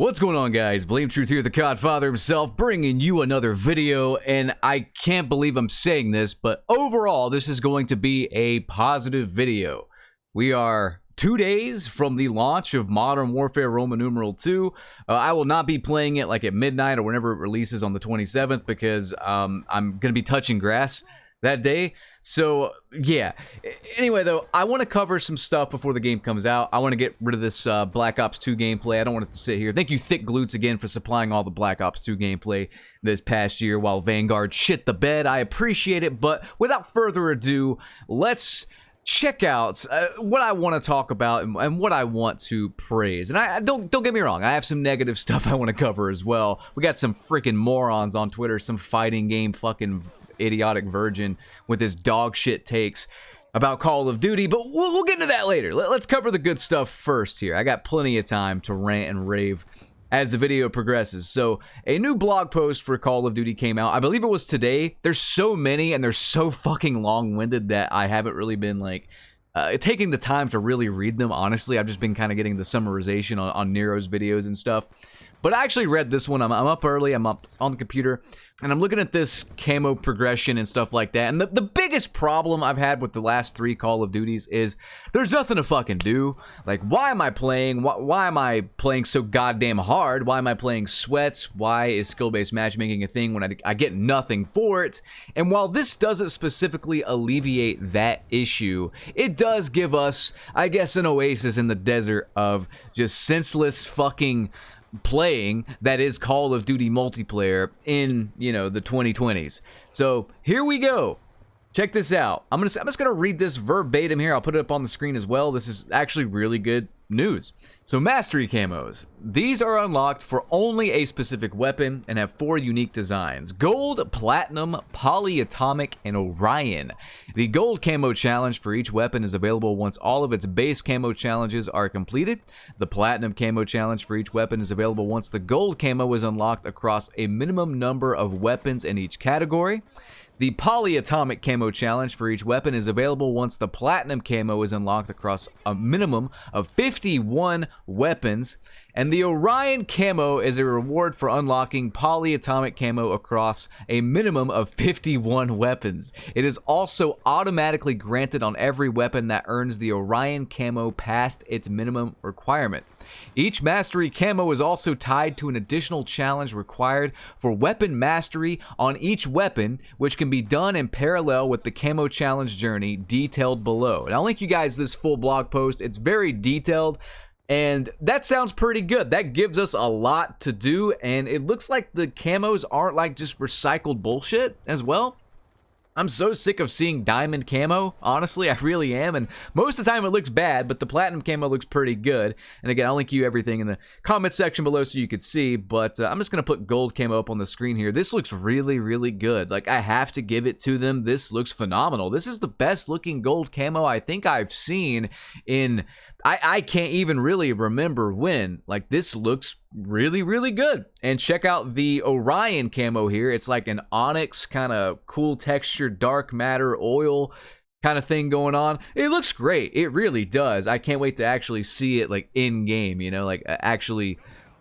What's going on, guys? Blame Truth here, the Codfather himself, bringing you another video, and I can't believe I'm saying this, but overall, this is going to be a positive video. We are 2 days from the launch of Modern Warfare Roman numeral 2. I will not be playing it like at midnight or whenever it releases on the 27th because I'm going to be touching grass that day. So yeah, anyway though, I want to cover some stuff before the game comes out. I want to get rid of this Black Ops 2 gameplay. I don't want it to sit here. Thank you Thick Glutes again for supplying all the Black Ops 2 gameplay this past year while Vanguard shit the bed. I appreciate it, but without further ado, let's check out what I want to talk about and what I want to praise. And I don't get me wrong, I have some negative stuff I want to cover as well. We got some freaking morons on Twitter, some fighting game fucking idiotic virgin with his dog shit takes about Call of Duty, but we'll get into that later. Let's cover the good stuff first here. I got plenty of time to rant and rave as the video progresses. So a new blog post for Call of Duty came out. I believe it was today. There's so many and they're so fucking long-winded that I haven't really been like taking the time to really read them. Honestly, I've just been kind of getting the summarization on Nero's videos and stuff. But I actually read this one. I'm up early. I'm up on the computer. And I'm looking at this camo progression and stuff like that. And the biggest problem I've had with the last 3 Call of Duties is there's nothing to fucking do. Like, why am I playing? Why am I playing so goddamn hard? Why am I playing sweats? Why is skill-based matchmaking a thing when I get nothing for it? And while this doesn't specifically alleviate that issue, it does give us, I guess, an oasis in the desert of just senseless fucking playing that is Call of Duty multiplayer in, you know, the 2020s. So here we go. Check this out. I'm just gonna read this verbatim here. I'll put it up on the screen as well. This is actually really good news. So mastery camos. These are unlocked for only a specific weapon and have 4 unique designs: Gold, Platinum, Polyatomic, and Orion. The Gold camo challenge for each weapon is available once all of its base camo challenges are completed. The Platinum camo challenge for each weapon is available once the Gold camo is unlocked across a minimum number of weapons in each category. The Polyatomic camo challenge for each weapon is available once the Platinum camo is unlocked across a minimum of 51 weapons. And the Orion camo is a reward for unlocking Polyatomic camo across a minimum of 51 weapons. It is also automatically granted on every weapon that earns the Orion camo past its minimum requirement. Each mastery camo is also tied to an additional challenge required for weapon mastery on each weapon, which can be done in parallel with the camo challenge journey detailed below. And I'll link you guys this full blog post. It's very detailed. And that sounds pretty good. That gives us a lot to do, and it looks like the camos aren't like just recycled bullshit as well. I'm so sick of seeing diamond camo, honestly, I really am, and most of the time it looks bad, but the platinum camo looks pretty good. And again, I'll link you everything in the comment section below so you can see, but I'm just going to put gold camo up on the screen here. This looks really, really good. Like, I have to give it to them. This looks phenomenal. This is the best looking gold camo I think I've seen in... I can't even really remember when. Like, this looks really, really good. And check out the Orion camo here. It's like an onyx kind of cool texture, dark matter, oil kind of thing going on. It looks great. It really does. I can't wait to actually see it like in game, you know, like actually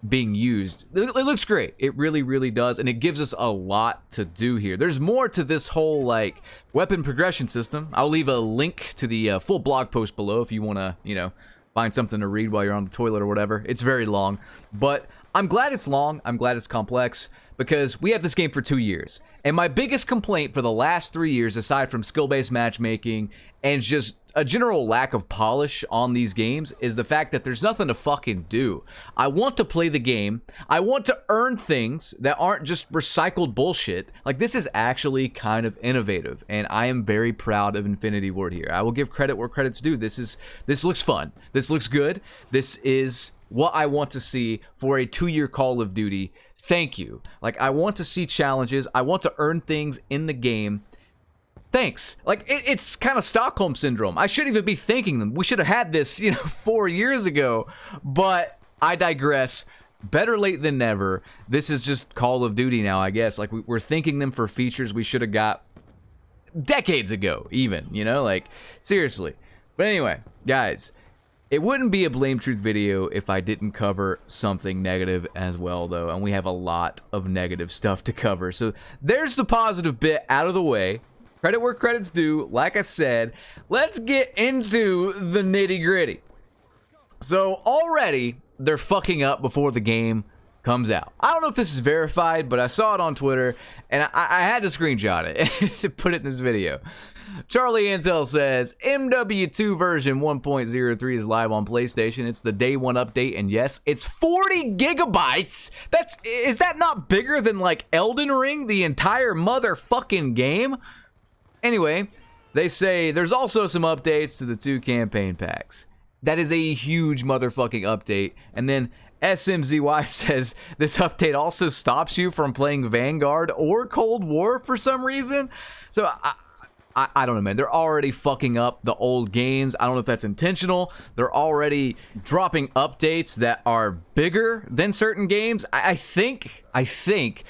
being used. It looks great. It really, really does, and it gives us a lot to do here. There's more to this whole like weapon progression system. I'll leave a link to the full blog post below if you want to, you know, find something to read while you're on the toilet or whatever. It's very long, but I'm glad it's long. I'm glad it's complex because we have this game for 2 years. And my biggest complaint for the last 3 years, aside from skill-based matchmaking and just a general lack of polish on these games, is the fact that there's nothing to fucking do. I want to play the game. I want to earn things that aren't just recycled bullshit. Like, this is actually kind of innovative, and I am very proud of Infinity Ward here. I will give credit where credit's due. This looks fun. This looks good. This is what I want to see for a 2-year Call of Duty. Thank you. Like, I want to see challenges. I want to earn things in the game. Thanks. Like, it's kind of Stockholm Syndrome. I shouldn't even be thanking them. We should have had this, you know, 4 years ago. But I digress. Better late than never. This is just Call of Duty now, I guess. Like, we're thanking them for features we should have got decades ago, even, you know? Like, seriously. But anyway, guys, It wouldn't be a Blame Truth video if I didn't cover something negative as well, though, and we have a lot of negative stuff to cover. So there's the positive bit out of the way. Credit where credit's due. Like I said, let's get into the nitty-gritty. So already, they're fucking up before the game comes out. I don't know if this is verified, but I saw it on Twitter, and I had to screenshot it to put it in this video. Charlie Intel says, MW2 version 1.03 is live on PlayStation. It's the day one update, and yes, it's 40 gigabytes. Is that not bigger than, like, Elden Ring, the entire motherfucking game? Anyway, they say there's also some updates to the 2 campaign packs. That is a huge motherfucking update. And then SMZY says this update also stops you from playing Vanguard or Cold War for some reason. So I don't know, man. They're already fucking up the old games. I don't know if that's intentional. They're already dropping updates that are bigger than certain games. I think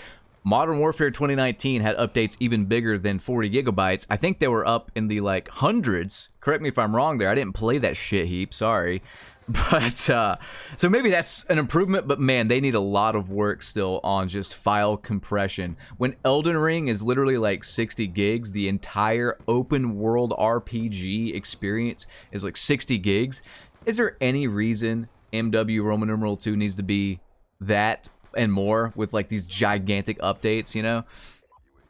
Modern Warfare 2019 had updates even bigger than 40 gigabytes. I think they were up in the, like, hundreds. Correct me if I'm wrong there. I didn't play that shit heap. Sorry. But, so maybe that's an improvement, but man, they need a lot of work still on just file compression. When Elden Ring is literally like 60 gigs, the entire open world RPG experience is like 60 gigs. Is there any reason MW Roman numeral 2 needs to be that and more with like these gigantic updates, you know?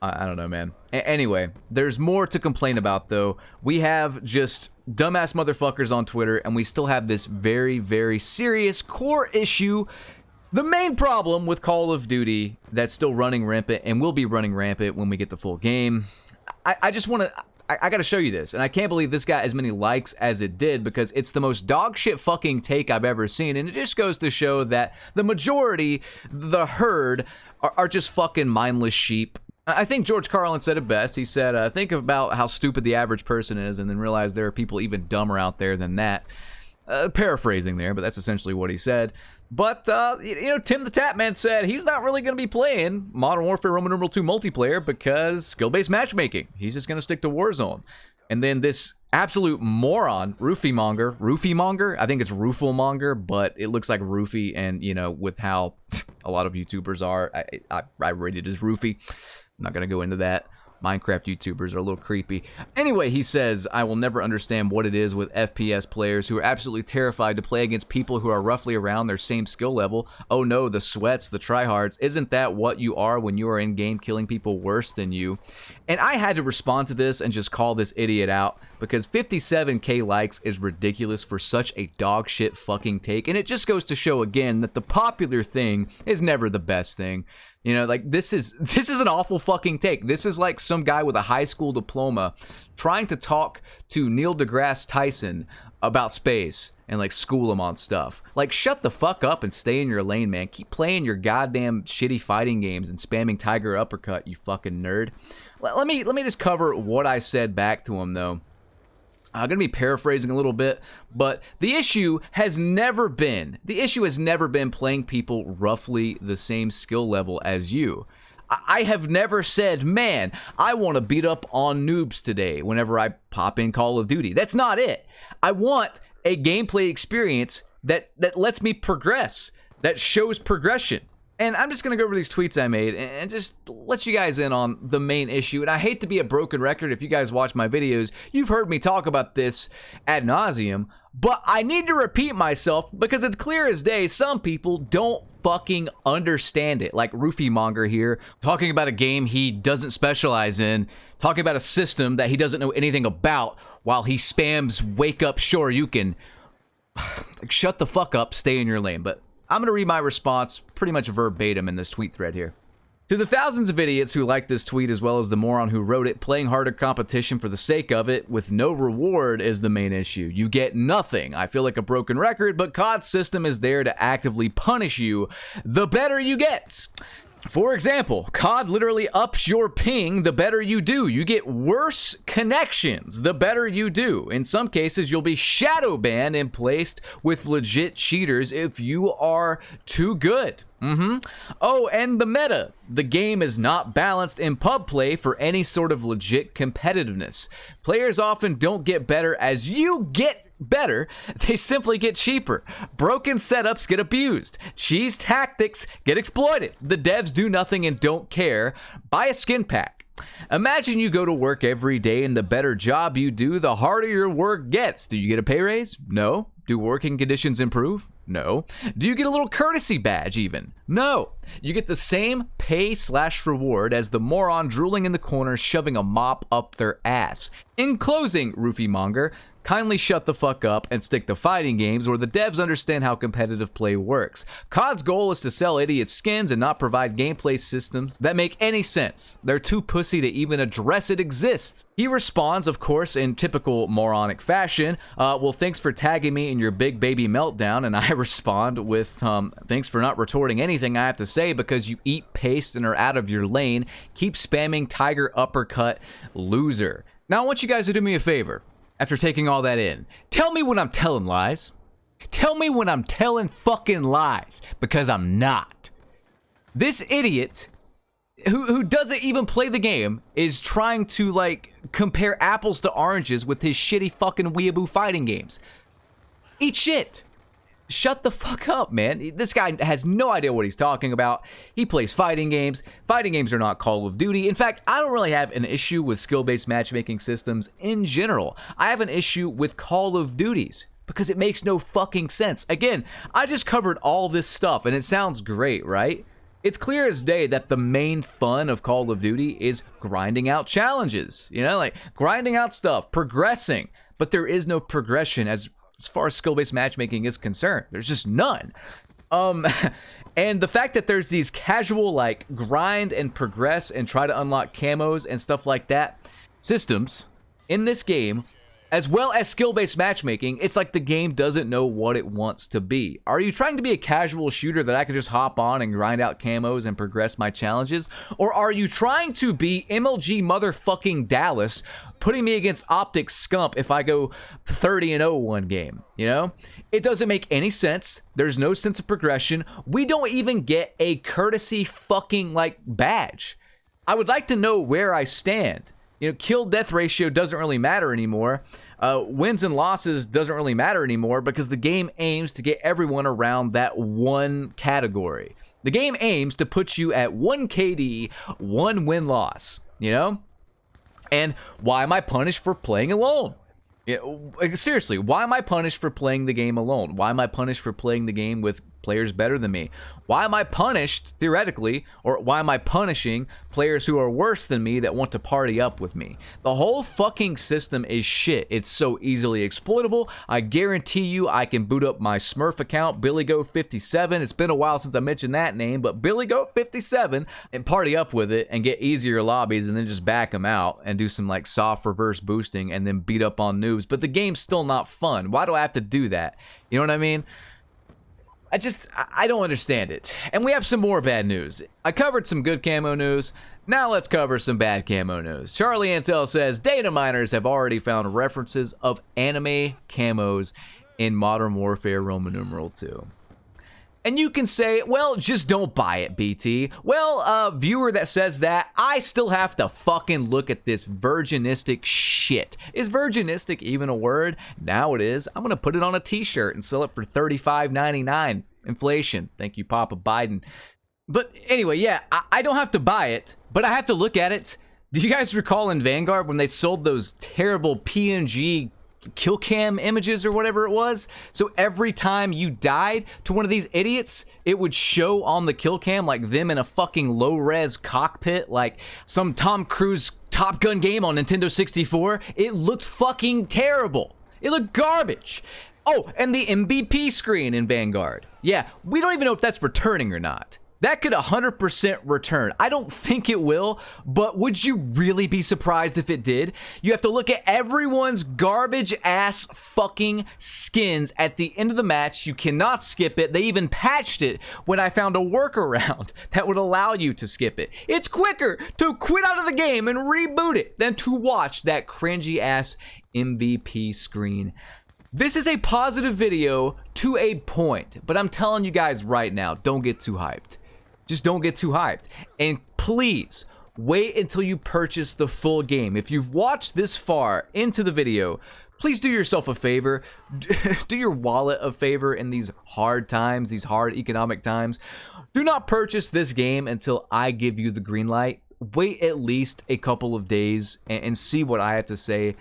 I don't know, man. Anyway, there's more to complain about, though. We have just dumbass motherfuckers on Twitter, and we still have this very, very serious core issue. The main problem with Call of Duty that's still running rampant and will be running rampant when we get the full game. I just want to... I gotta show you this, and I can't believe this got as many likes as it did because it's the most dog shit fucking take I've ever seen, and it just goes to show that the majority, the herd, are just fucking mindless sheep. I think George Carlin said it best. He said, think about how stupid the average person is and then realize there are people even dumber out there than that. Paraphrasing there, but that's essentially what he said. But, you know, Tim the Tapman said he's not really going to be playing Modern Warfare Roman numeral 2 multiplayer because skill-based matchmaking. He's just going to stick to Warzone. And then this absolute moron, Roofie-monger, I think it's Roofle-monger, but it looks like Roofie, and, you know, with how a lot of YouTubers are, I rate it as Roofie. I'm not going to go into that. Minecraft YouTubers are a little creepy. Anyway, he says, I will never understand what it is with FPS players who are absolutely terrified to play against people who are roughly around their same skill level. Oh no, the sweats, the tryhards. Isn't that what you are when you are in-game killing people worse than you? And I had to respond to this and just call this idiot out because 57k likes is ridiculous for such a dog shit fucking take. And it just goes to show again that the popular thing is never the best thing. You know, like, this is an awful fucking take. This is like some guy with a high school diploma trying to talk to Neil deGrasse Tyson about space and, like, school him on stuff. Like, shut the fuck up and stay in your lane, man. Keep playing your goddamn shitty fighting games and spamming Tiger Uppercut, you fucking nerd. Let me just cover what I said back to him, though. I'm going to be paraphrasing a little bit, but the issue has never been playing people roughly the same skill level as you. I have never said, man, I want to beat up on noobs today whenever I pop in Call of Duty. That's not it. I want a gameplay experience that lets me progress, that shows progression. And I'm just going to go over these tweets I made and just let you guys in on the main issue. And I hate to be a broken record. If you guys watch my videos, you've heard me talk about this ad nauseum. But I need to repeat myself because it's clear as day some people don't fucking understand it. Like Roofie-monger here, talking about a game he doesn't specialize in, talking about a system that he doesn't know anything about while he spams wake up Shoryuken. Like, shut the fuck up, stay in your lane. But I'm going to read my response pretty much verbatim in this tweet thread here. To the thousands of idiots who like this tweet as well as the moron who wrote it, playing harder competition for the sake of it with no reward is the main issue. You get nothing. I feel like a broken record, but COD's system is there to actively punish you the better you get. For example, COD literally ups your ping the better you do. You get worse connections the better you do. In some cases, you'll be shadow banned and placed with legit cheaters if you are too good. Oh, and the meta. The game is not balanced in pub play for any sort of legit competitiveness. Players often don't get better as you get better, they simply get cheaper. Broken setups get abused. Cheese tactics get exploited. The devs do nothing and don't care. Buy a skin pack. Imagine you go to work every day and the better job you do, the harder your work gets. Do you get a pay raise? No. Do working conditions improve? No. Do you get a little courtesy badge even? No. You get the same pay/reward as the moron drooling in the corner shoving a mop up their ass. In closing, Roofie Monger, kindly shut the fuck up and stick to fighting games where the devs understand how competitive play works. COD's goal is to sell idiots skins and not provide gameplay systems that make any sense. They're too pussy to even address it exists. He responds, of course, in typical moronic fashion, well, thanks for tagging me in your big baby meltdown, and I respond with, thanks for not retorting anything I have to say because you eat paste and are out of your lane. Keep spamming tiger uppercut, loser. Now I want you guys to do me a favor. After taking all that in, tell me when I'm telling lies. Tell me when I'm telling fucking lies, because I'm not. This idiot who doesn't even play the game is trying to, like, compare apples to oranges with his shitty fucking weeaboo fighting games. Eat shit. Shut the fuck up, man. This guy has no idea what he's talking about. He plays fighting games. Fighting games are not Call of Duty. In fact, I don't really have an issue with skill-based matchmaking systems in general. I have an issue with Call of Duties because it makes no fucking sense. Again, I just covered all this stuff and it sounds great, right? It's clear as day that the main fun of Call of Duty is grinding out challenges. You know, like grinding out stuff, progressing. But there is no progression as far as skill-based matchmaking is concerned. There's just none. And the fact that there's these casual, like, grind and progress and try to unlock camos and stuff like that systems in this game, as well as skill-based matchmaking, it's like the game doesn't know what it wants to be. Are you trying to be a casual shooter that I can just hop on and grind out camos and progress my challenges? Or are you trying to be MLG motherfucking Dallas, putting me against Optic Scump if I go 30-0 one game, you know? It doesn't make any sense. There's no sense of progression. We don't even get a courtesy fucking, like, badge. I would like to know where I stand. You know, kill-death ratio doesn't really matter anymore. Wins and losses doesn't really matter anymore because the game aims to get everyone around that one category. The game aims to put you at 1 KD, 1 win-loss, you know? And why am I punished for playing alone? Seriously, why am I punished for playing the game alone? Why am I punished for playing the game with players better than me? Why am I punished, theoretically, or why am I punishing players who are worse than me that want to party up with me? The whole fucking system is shit. It's so easily exploitable. I guarantee you I can boot up my Smurf account, BillyGoat57. It's been a while since I mentioned that name, but BillyGoat57, and party up with it and get easier lobbies and then just back them out and do some like soft reverse boosting and then beat up on noobs. But the game's still not fun. Why do I have to do that? You know what I mean? I don't understand it. And we have some more bad news. I covered some good camo news. Now let's cover some bad camo news. Charlie Antel says, data miners have already found references of anime camos in Modern Warfare Roman numeral 2. And you can say, well, just don't buy it, BT. Well, viewer that says that, I still have to fucking look at this virginistic shit. Is virginistic even a word? Now it is. I'm going to put it on a t-shirt and sell it for $35.99. Inflation. Thank you, Papa Biden. But anyway, yeah, I don't have to buy it, but I have to look at it. Do you guys recall in Vanguard when they sold those terrible PNG kill cam images or whatever it was? So every time you died to one of these idiots, it would show on the kill cam like them in a fucking low-res cockpit, like some Tom Cruise Top Gun game on Nintendo 64. It looked fucking terrible. It looked garbage. Oh, and the MVP screen in Vanguard. Yeah, we don't even know if that's returning or not. That could 100% return. I don't think it will, but would you really be surprised if it did? You have to look at everyone's garbage-ass fucking skins at the end of the match. You cannot skip it. They even patched it when I found a workaround that would allow you to skip it. It's quicker to quit out of the game and reboot it than to watch that cringy-ass MVP screen. This is a positive video to a point, but I'm telling you guys right now, don't get too hyped. Just don't get too hyped. And please, wait until you purchase the full game. If you've watched this far into the video, please do yourself a favor. Do your wallet a favor in these hard times, these hard economic times. Do not purchase this game until I give you the green light. Wait at least a couple of days and see what I have to say.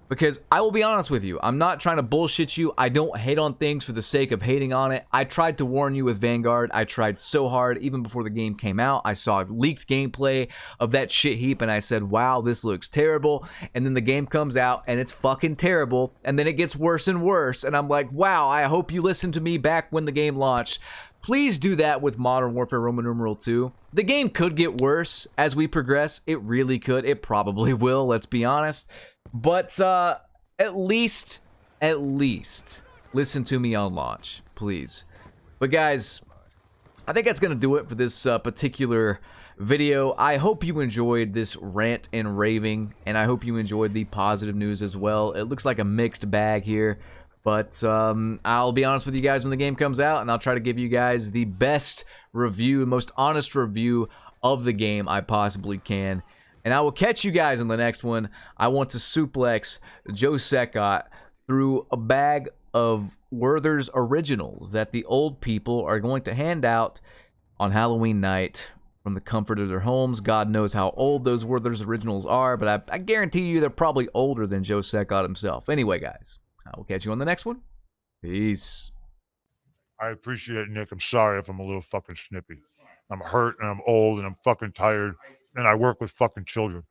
Because I will be honest with you, I'm not trying to bullshit you. I don't hate on things for the sake of hating on it. I tried to warn you with Vanguard. I tried so hard even before the game came out. I saw leaked gameplay of that shit heap and I said, wow, this looks terrible. And then the game comes out and it's fucking terrible. And then it gets worse and worse. And I'm like, wow, I hope you listened to me back when the game launched. Please do that with Modern Warfare Roman numeral 2. The game could get worse as we progress. It really could. It probably will, let's be honest. But at least listen to me on launch, please. But guys, I think that's going to do it for this particular video. I hope you enjoyed this rant and raving, and I hope you enjoyed the positive news as well. It looks like a mixed bag here, but I'll be honest with you guys when the game comes out, and I'll try to give you guys the best review, most honest review of the game I possibly can. And I will catch you guys in the next one. I want to suplex Joe Secott through a bag of Werther's Originals that the old people are going to hand out on Halloween night from the comfort of their homes. God knows how old those Werther's Originals are, but I guarantee you they're probably older than Joe Secott himself. Anyway, guys, I will catch you on the next one. Peace. I appreciate it, Nick. I'm sorry if I'm a little fucking snippy. I'm hurt and I'm old and I'm fucking tired and I work with fucking children.